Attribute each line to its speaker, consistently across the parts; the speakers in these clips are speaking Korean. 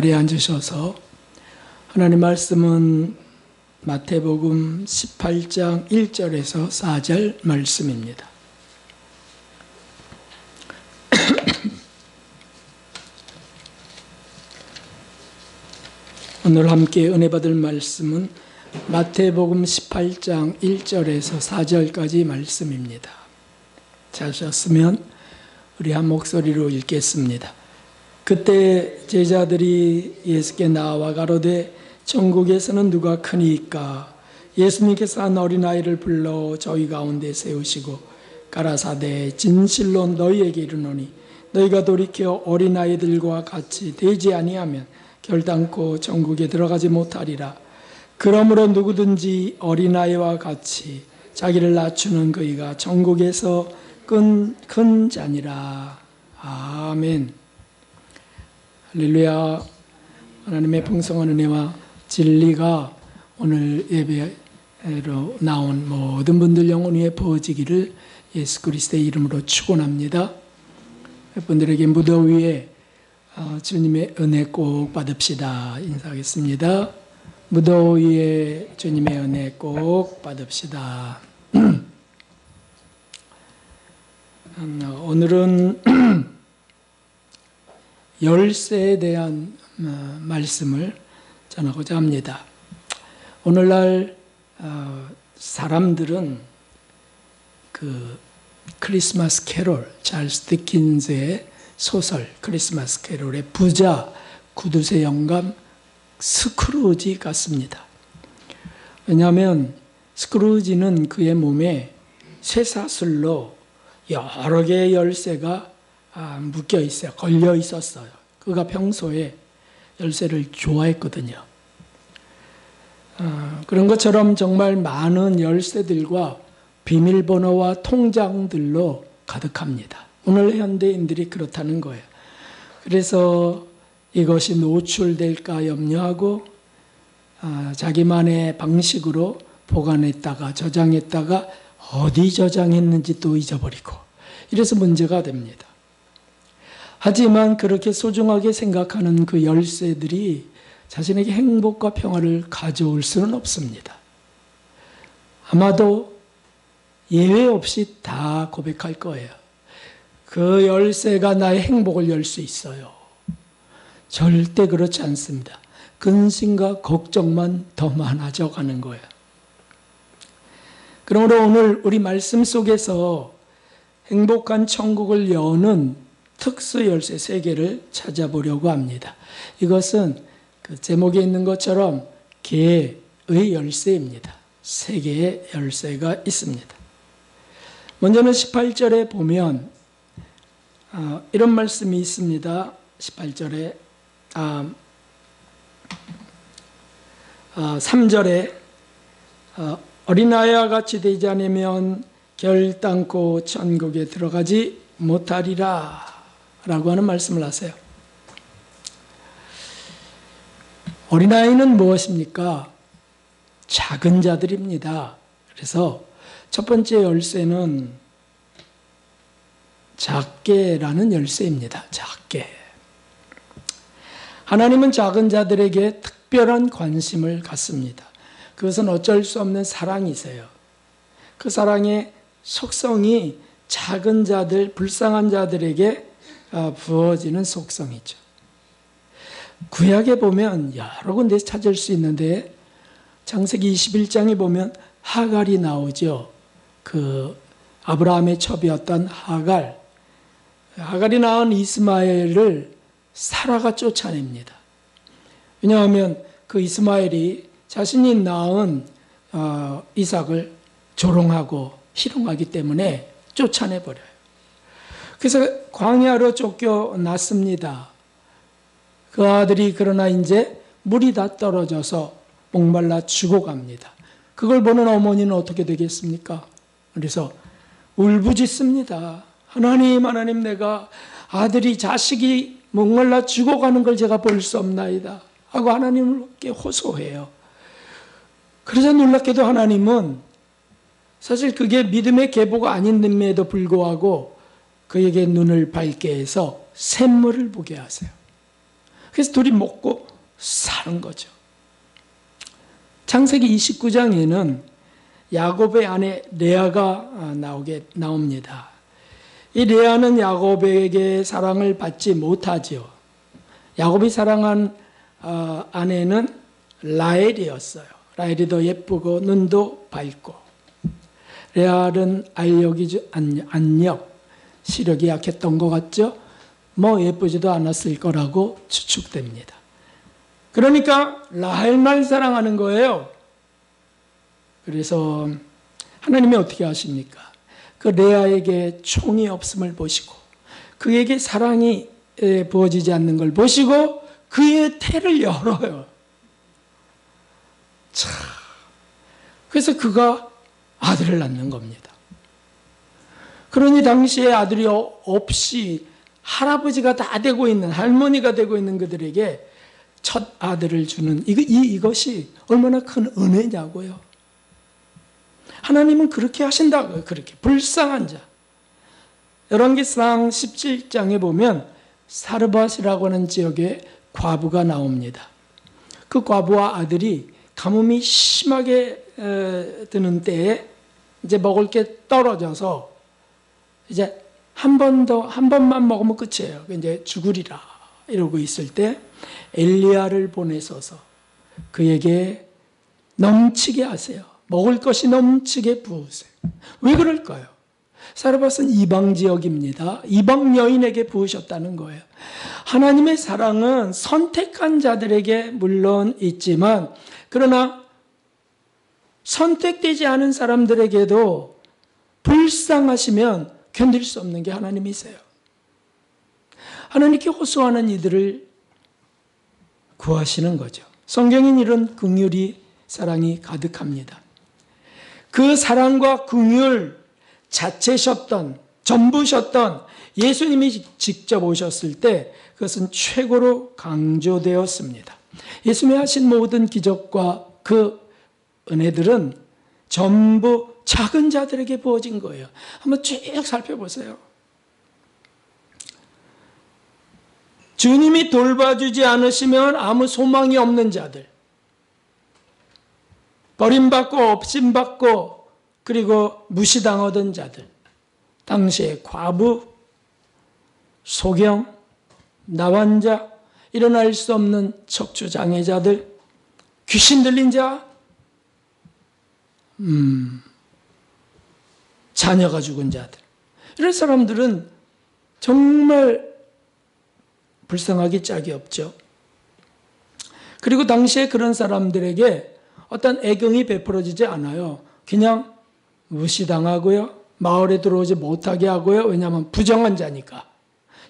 Speaker 1: 자리에 앉으셔서 하나님 말씀은 마태복음 18장 1절에서 4절 말씀입니다. 오늘 함께 은혜 받을 말씀은 마태복음 18장 1절에서 4절까지 말씀입니다. 찾으셨으면 우리 한 목소리로 읽겠습니다. 그때 제자들이 예수께 나와 가로되 천국에서는 누가 크니이까? 예수님께서 한 어린아이를 불러 저희 가운데 세우시고 가라사대 진실로 너희에게 이르노니 너희가 돌이켜 어린아이들과 같이 되지 아니하면 결단코 천국에 들어가지 못하리라. 그러므로 누구든지 어린아이와 같이 자기를 낮추는 그이가 천국에서 큰 자니라. 아멘. 할렐루야. 하나님의 풍성한 은혜와 진리가 오늘 예배로 나온 모든 분들 영혼 위에 부어지기를 예수 그리스도의 이름으로 축원합니다. 분들에게 무더위에 주님의 은혜 꼭 받읍시다 인사하겠습니다. 무더위에 주님의 은혜 꼭 받읍시다. 오늘은 열쇠에 대한 말씀을 전하고자 합니다. 오늘날 사람들은 그 크리스마스 캐롤, 찰스 디킨스의 소설 크리스마스 캐롤의 부자 구두쇠 영감 스크루지 같습니다. 왜냐하면 스크루지는 그의 몸에 쇠사슬로 여러 개의 열쇠가 묶여 있어요. 걸려 있었어요. 그가 평소에 열쇠를 좋아했거든요. 그런 것처럼 정말 많은 열쇠들과 비밀번호와 통장들로 가득합니다. 오늘 현대인들이 그렇다는 거예요. 그래서 이것이 노출될까 염려하고 자기만의 방식으로 보관했다가 저장했다가 어디 저장했는지 또 잊어버리고 이래서 문제가 됩니다. 하지만 그렇게 소중하게 생각하는 그 열쇠들이 자신에게 행복과 평화를 가져올 수는 없습니다. 아마도 예외 없이 다 고백할 거예요. 그 열쇠가 나의 행복을 열 수 있어요. 절대 그렇지 않습니다. 근심과 걱정만 더 많아져 가는 거예요. 그러므로 오늘 우리 말씀 속에서 행복한 천국을 여는 특수 열쇠 3개를 찾아보려고 합니다. 이것은 그 제목에 있는 것처럼 개의 열쇠입니다. 3개의 열쇠가 있습니다. 먼저는 18절에 보면 이런 말씀이 있습니다. 18절에 3절에 어린아이와 같이 되지 않으면 결단코 천국에 들어가지 못하리라 라고 하는 말씀을 하세요. 어린아이는 무엇입니까? 작은 자들입니다. 그래서 첫 번째 열쇠는 작게라는 열쇠입니다. 작게. 하나님은 작은 자들에게 특별한 관심을 갖습니다. 그것은 어쩔 수 없는 사랑이세요. 그 사랑의 속성이 작은 자들, 불쌍한 자들에게 부어지는 속성이죠. 구약에 보면 여러 군데서 찾을 수 있는데 창세기 21장에 보면 하갈이 나오죠. 그 아브라함의 첩이었던 하갈이 낳은 이스마엘을 사라가 쫓아냅니다. 왜냐하면 그 이스마엘이 자신이 낳은 이삭을 조롱하고 희롱하기 때문에 쫓아내버려요. 그래서 광야로 쫓겨났습니다. 그 아들이 그러나 이제 물이 다 떨어져서 목말라 죽어갑니다. 그걸 보는 어머니는 어떻게 되겠습니까? 그래서 울부짖습니다. 하나님 내가 아들이 자식이 목말라 죽어가는 걸 제가 볼 수 없나이다 하고 하나님께 호소해요. 그러자 놀랍게도 하나님은 사실 그게 믿음의 계보가 아닌데도 불구하고 그에게 눈을 밝게 해서 샘물을 보게 하세요. 그래서 둘이 먹고 사는 거죠. 창세기 29장에는 야곱의 아내 레아가 나옵니다. 이 레아는 야곱에게 사랑을 받지 못하지요. 야곱이 사랑한 아내는 라헬이었어요. 라헬이 더 예쁘고 눈도 밝고, 레아는 알력이 안력, 시력이 약했던 것 같죠? 뭐 예쁘지도 않았을 거라고 추측됩니다. 그러니까 라헬만 사랑하는 거예요. 그래서 하나님이 어떻게 하십니까? 그 레아에게 총이 없음을 보시고, 그에게 사랑이 부어지지 않는 걸 보시고 그의 태를 열어요. 참. 그래서 그가 아들을 낳는 겁니다. 그러니 당시에 아들이 없이 할아버지가 다 되고 있는, 할머니가 되고 있는 그들에게 첫 아들을 주는 이것이 얼마나 큰 은혜냐고요. 하나님은 그렇게 하신다고요. 그렇게 불쌍한 자. 열왕기상 17장에 보면 사르밧이라고 하는 지역에 과부가 나옵니다. 그 과부와 아들이 가뭄이 심하게 드는 때에 이제 먹을 게 떨어져서 이제 한 번만 먹으면 끝이에요. 이제 죽으리라 이러고 있을 때 엘리야를 보내셔서 그에게 넘치게 하세요. 먹을 것이 넘치게 부으세요. 왜 그럴까요? 사르밧은 이방 지역입니다. 이방 여인에게 부으셨다는 거예요. 하나님의 사랑은 선택한 자들에게 물론 있지만, 그러나 선택되지 않은 사람들에게도 불쌍하시면 견딜 수 없는 게 하나님이세요. 하나님께 호소하는 이들을 구하시는 거죠. 성경엔 이런 긍휼이, 사랑이 가득합니다. 그 사랑과 긍휼 자체셨던, 전부셨던 예수님이 직접 오셨을 때 그것은 최고로 강조되었습니다. 예수님이 하신 모든 기적과 그 은혜들은 전부 작은 자들에게 부어진 거예요. 한번 쭉 살펴보세요. 주님이 돌봐주지 않으시면 아무 소망이 없는 자들, 버림받고 업신받고 그리고 무시당하던 자들, 당시에 과부, 소경, 나환자, 일어날 수 없는 척추장애자들, 귀신 들린 자, 자녀가 죽은 자들, 이런 사람들은 정말 불쌍하기 짝이 없죠. 그리고 당시에 그런 사람들에게 어떤 애경이 베풀어지지 않아요. 그냥 무시당하고요, 마을에 들어오지 못하게 하고요. 왜냐하면 부정한 자니까,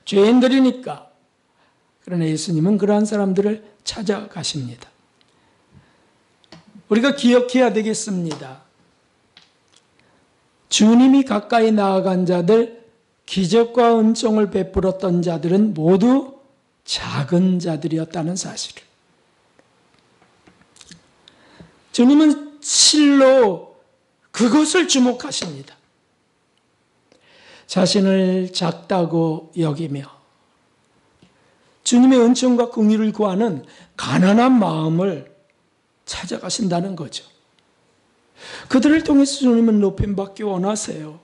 Speaker 1: 죄인들이니까. 그러나 예수님은 그러한 사람들을 찾아가십니다. 우리가 기억해야 되겠습니다. 주님이 가까이 나아간 자들, 기적과 은총을 베풀었던 자들은 모두 작은 자들이었다는 사실을. 주님은 실로 그것을 주목하십니다. 자신을 작다고 여기며 주님의 은총과 긍휼을 구하는 가난한 마음을 찾아가신다는 거죠. 그들을 통해서 주님은 높임받기 원하세요.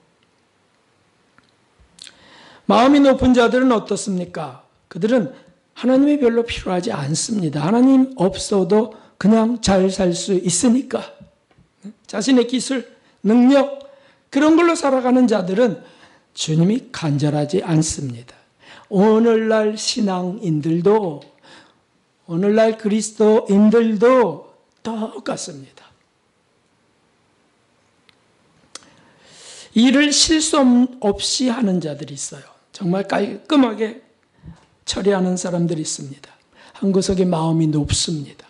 Speaker 1: 마음이 높은 자들은 어떻습니까? 그들은 하나님이 별로 필요하지 않습니다. 하나님 없어도 그냥 잘 살 수 있으니까. 자신의 기술, 능력, 그런 걸로 살아가는 자들은 주님이 간절하지 않습니다. 오늘날 신앙인들도, 오늘날 그리스도인들도 똑같습니다. 일을 실수 없이 하는 자들이 있어요. 정말 깔끔하게 처리하는 사람들이 있습니다. 한 구석에 마음이 높습니다.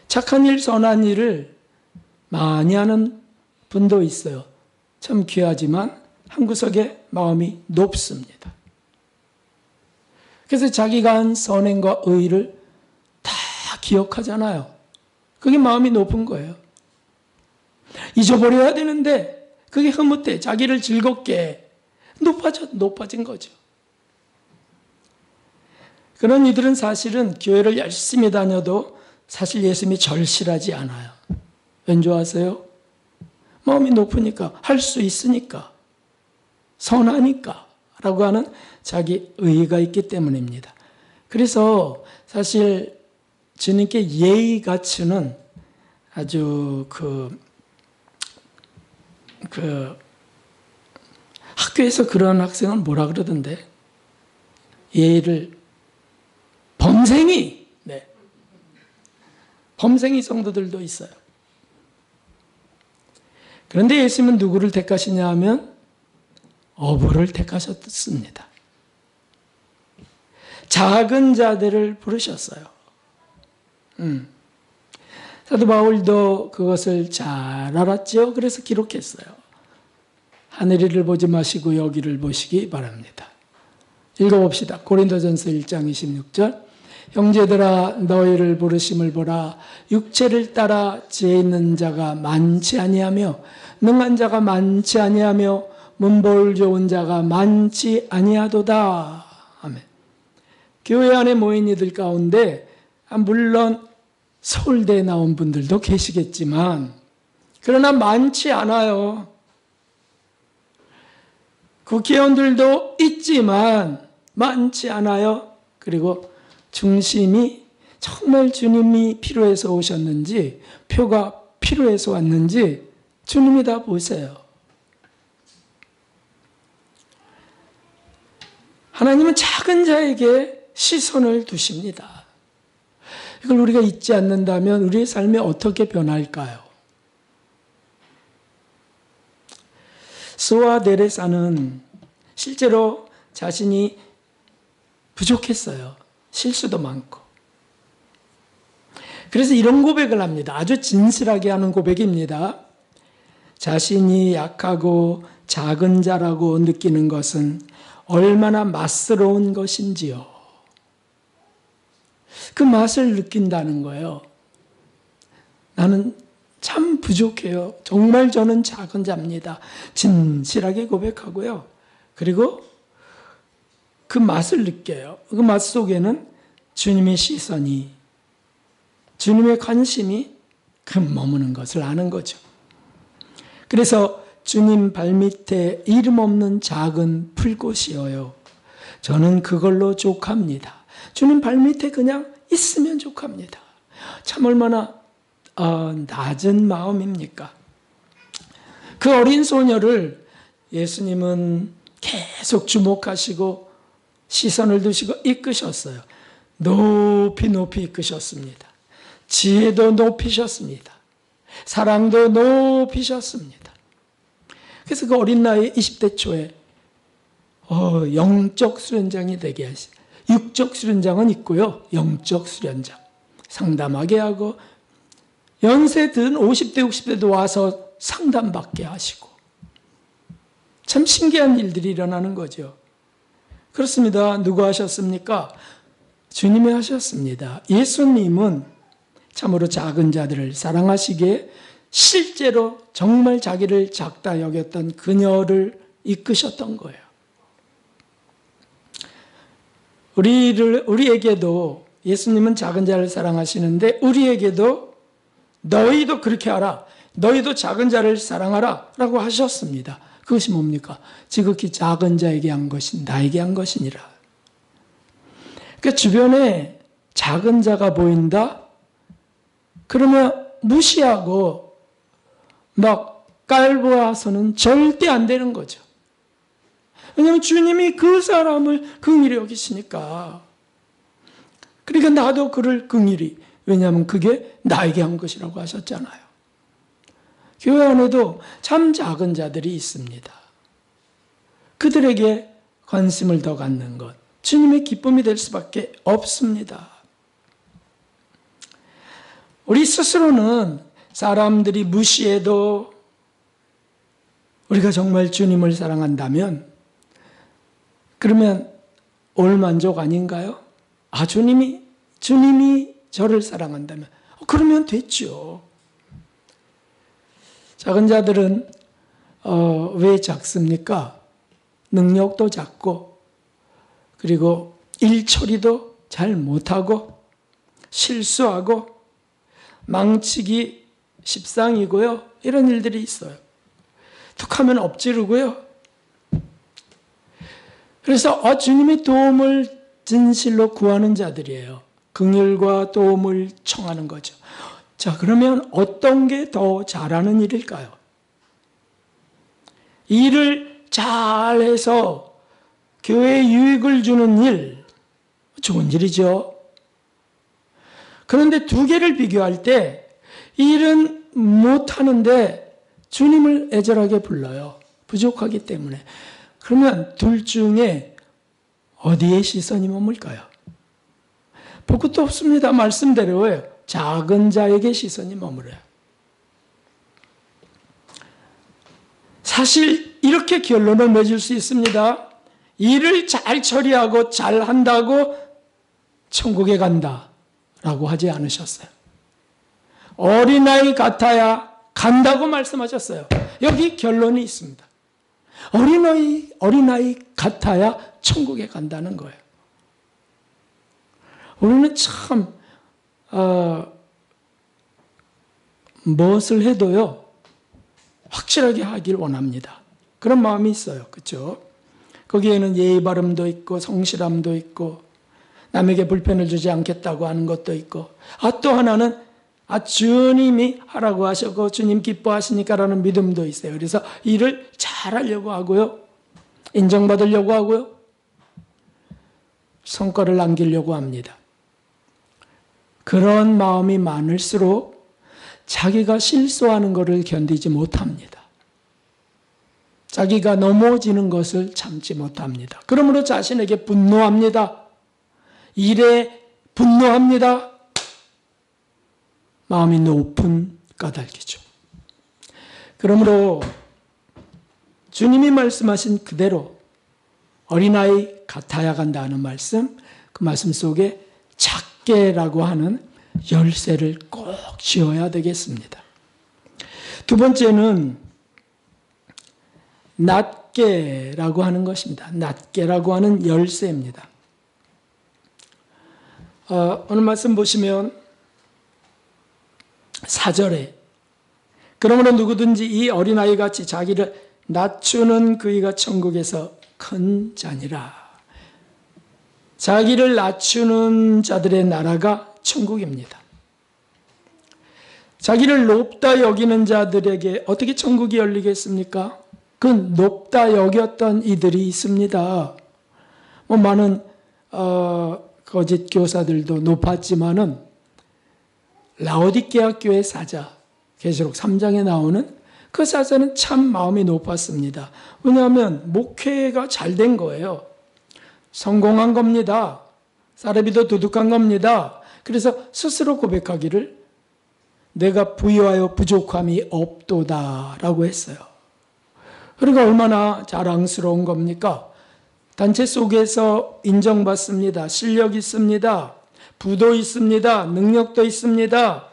Speaker 1: 착한 일, 선한 일을 많이 하는 분도 있어요. 참 귀하지만 한 구석에 마음이 높습니다. 그래서 자기가 한 선행과 의를 다 기억하잖아요. 그게 마음이 높은 거예요. 잊어버려야 되는데 그게 흐뭇해. 자기를 즐겁게 높아진 거죠. 그런 이들은 사실은 교회를 열심히 다녀도 사실 예수님이 절실하지 않아요. 왠 줄 아세요? 마음이 높으니까, 할 수 있으니까, 선하니까 라고 하는 자기 의의가 있기 때문입니다. 그래서 사실 주님께 예의 갖추는 아주 학교에서 그런 학생은 뭐라 그러던데? 예의를 범생이, 네. 범생이 성도들도 있어요. 그런데 예수님은 누구를 택하시냐 하면 어부를 택하셨습니다. 작은 자들을 부르셨어요. 사도 바울도 그것을 잘 알았죠. 그래서 기록했어요. 하늘을 보지 마시고 여기를 보시기 바랍니다. 읽어봅시다. 고린도전서 1장 26절. 형제들아 너희를 부르심을 보라. 육체를 따라 지혜 있는 자가 많지 아니하며 능한 자가 많지 아니하며 문볼 좋은 자가 많지 아니하도다. 아멘. 교회 안에 모인 이들 가운데 물론 서울대에 나온 분들도 계시겠지만 그러나 많지 않아요. 국회의원들도 있지만 많지 않아요. 그리고 중심이 정말 주님이 필요해서 오셨는지 표가 필요해서 왔는지 주님이 다 보세요. 하나님은 작은 자에게 시선을 두십니다. 이걸 우리가 잊지 않는다면 우리의 삶이 어떻게 변할까요? 스와 데레사는 실제로 자신이 부족했어요. 실수도 많고. 그래서 이런 고백을 합니다. 아주 진실하게 하는 고백입니다. 자신이 약하고 작은 자라고 느끼는 것은 얼마나 맛스러운 것인지요. 그 맛을 느낀다는 거예요. 나는 참 부족해요. 정말 저는 작은 자입니다. 진실하게 고백하고요. 그리고 그 맛을 느껴요. 그 맛 속에는 주님의 시선이, 주님의 관심이 머무는 것을 아는 거죠. 그래서 주님 발밑에 이름 없는 작은 풀꽃이어요. 저는 그걸로 족합니다. 주님 발밑에 그냥 있으면 족합니다. 참 얼마나 낮은 마음입니까? 그 어린 소녀를 예수님은 계속 주목하시고 시선을 두시고 이끄셨어요. 높이 높이 이끄셨습니다. 지혜도 높이셨습니다. 사랑도 높이셨습니다. 그래서 그 어린 나이 20대 초에 영적 수련장이 되게 하시. 육적 수련장은 있고요. 영적 수련장. 상담하게 하고 연세 든 50대 60대도 와서 상담받게 하시고 참 신기한 일들이 일어나는 거죠. 그렇습니다. 누가 하셨습니까? 주님이 하셨습니다. 예수님은 참으로 작은 자들을 사랑하시기에 실제로 정말 자기를 작다 여겼던 그녀를 이끄셨던 거예요. 우리에게도 예수님은 작은 자를 사랑하시는데 우리에게도 너희도 그렇게 하라. 너희도 작은 자를 사랑하라 라고 하셨습니다. 그것이 뭡니까? 지극히 작은 자에게 한 것이 나에게 한 것이니라. 그러니까 주변에 작은 자가 보인다? 그러면 무시하고 막 깔보아서는 절대 안 되는 거죠. 왜냐하면 주님이 그 사람을 긍휼히 여기시니까. 그러니까 나도 그를 긍휼히. 왜냐하면 그게 나에게 한 것이라고 하셨잖아요. 교회 안에도 참 작은 자들이 있습니다. 그들에게 관심을 더 갖는 것. 주님의 기쁨이 될 수밖에 없습니다. 우리 스스로는 사람들이 무시해도 우리가 정말 주님을 사랑한다면 그러면 올 만족 아닌가요? 주님이 저를 사랑한다면 그러면 됐죠. 작은 자들은 왜 작습니까? 능력도 작고 그리고 일 처리도 잘 못하고 실수하고 망치기 십상이고요. 이런 일들이 있어요. 툭하면 엎지르고요. 그래서 주님의 도움을 진실로 구하는 자들이에요. 긍휼과 도움을 청하는 거죠. 자, 그러면 어떤 게 더 잘하는 일일까요? 일을 잘해서 교회에 유익을 주는 일, 좋은 일이죠. 그런데 두 개를 비교할 때 일은 못하는데 주님을 애절하게 불러요. 부족하기 때문에. 그러면 둘 중에 어디에 시선이 머물까요? 볼 것도 없습니다. 말씀대로예요. 작은 자에게 시선이 머물어요. 사실 이렇게 결론을 맺을 수 있습니다. 일을 잘 처리하고 잘 한다고 천국에 간다라고 하지 않으셨어요. 어린아이 같아야 간다고 말씀하셨어요. 여기 결론이 있습니다. 어린아이 같아야 천국에 간다는 거예요. 우리는 참 무엇을 해도요 확실하게 하길 원합니다. 그런 마음이 있어요. 그렇죠? 거기에는 예의 바름도 있고 성실함도 있고 남에게 불편을 주지 않겠다고 하는 것도 있고 또 하나는 주님이 하라고 하셨고 주님 기뻐하시니까라는 믿음도 있어요. 그래서 일을 잘하려고 하고요. 인정받으려고 하고요. 성과를 남기려고 합니다. 그런 마음이 많을수록 자기가 실수하는 것을 견디지 못합니다. 자기가 넘어지는 것을 참지 못합니다. 그러므로 자신에게 분노합니다. 일에 분노합니다. 마음이 높은 까닭이죠. 그러므로 주님이 말씀하신 그대로 어린아이 같아야 간다는 말씀, 그 말씀 속에 작게라고 하는 열쇠를 꼭 쥐어야 되겠습니다. 두 번째는 낮게라고 하는 것입니다. 낮게라고 하는 열쇠입니다. 오늘 말씀 보시면 4절에 그러므로 누구든지 이 어린아이 같이 자기를 낮추는 그이가 천국에서 큰 자니라. 자기를 낮추는 자들의 나라가 천국입니다. 자기를 높다 여기는 자들에게 어떻게 천국이 열리겠습니까? 그 높다 여겼던 이들이 있습니다. 많은 거짓 교사들도 높았지만은 라오디게아 교회 사자, 계시록 3장에 나오는 그 사자는 참 마음이 높았습니다. 왜냐하면 목회가 잘 된 거예요. 성공한 겁니다. 사례비도 두둑한 겁니다. 그래서 스스로 고백하기를 내가 부유하여 부족함이 없도다라고 했어요. 그러니까 얼마나 자랑스러운 겁니까? 단체 속에서 인정받습니다. 실력 있습니다. 부도 있습니다. 능력도 있습니다.